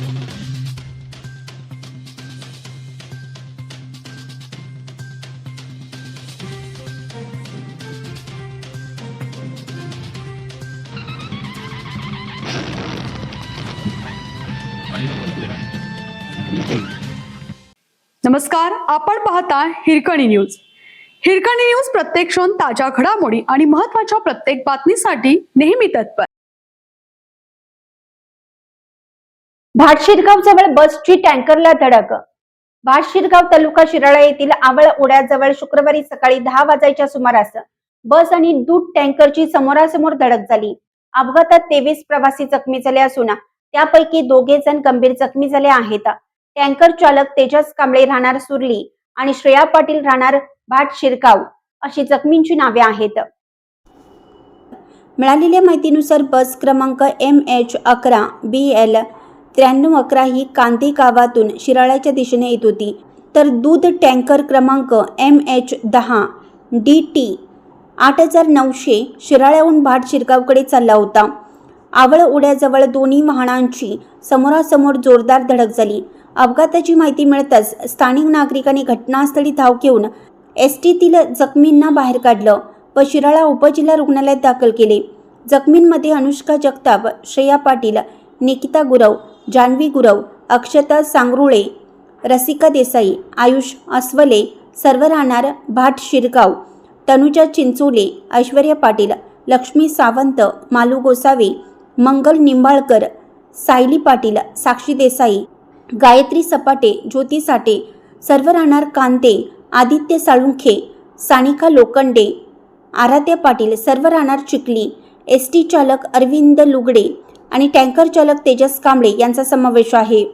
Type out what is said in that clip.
नमस्कार, आपण पाहता हिरकणी न्यूज. हिरकणी न्यूज प्रत्येक क्षण ताज्या घडामोडी आणि महत्त्वाच्या प्रत्येक बातमीसाठी नेहमी तत्पर. भाटशिरगाव जवळ बसची टँकरला धडक. भाटशिरगाव तालुका शिराळा येथील आवळ ओढ्याजवळ शुक्रवारी सकाळी 10 वाजायच्या सुमारास बस आणि दूध टँकरची समोरासमोर धडक झाली. अपघातात 23 प्रवासी जखमी झाले असून त्यापैकी 2 जण गंभीर जखमी झाले आहेत. टँकर चालक तेजस कांबळे राहणार सुरली आणि श्रेया पाटील राहणार भाटशिरगाव अशी जखमींची नावे आहेत. मिळालेल्या माहितीनुसार बस क्रमांक MH11 BL 9311 ही कांदे गावातून शिराळ्याच्या दिशेने येत होती, तर दूध टँकर क्रमांक MH10 DT 8900 शिराळ्याहून भाटशिरगावकडे चालला होता. आवळ ओढ्याजवळ दोन्ही वाहनांची समोरासमोर जोरदार धडक झाली. अपघाताची माहिती मिळताच स्थानिक नागरिकांनी घटनास्थळी धाव घेऊन STतील जखमींना बाहेर काढलं व शिराळा उपजिल्हा रुग्णालयात दाखल केले. जखमींमध्ये अनुष्का जगताप, श्रेया पाटील, निकिता गुरव, जान्हवी गुरव, अक्षता सांगरुळे, रसिका देसाई, आयुष अस्वले सर्व राहणार भाटशिरगाव, तनुजा चिंचोले, ऐश्वर्या पाटील, लक्ष्मी सावंत, मालू गोसावे, मंगल निंबाळकर, सायली पाटील, साक्षी देसाई, गायत्री सपाटे, ज्योती साठे सर्व राहणार कांते, आदित्य साळुंखे, सानिका लोखंडे, आराध्या पाटील सर्व राहणार चिखली, ST चालक अरविंद लुगडे आणि टँकर चालक तेजस कांबळे यांचा समावेश आहे.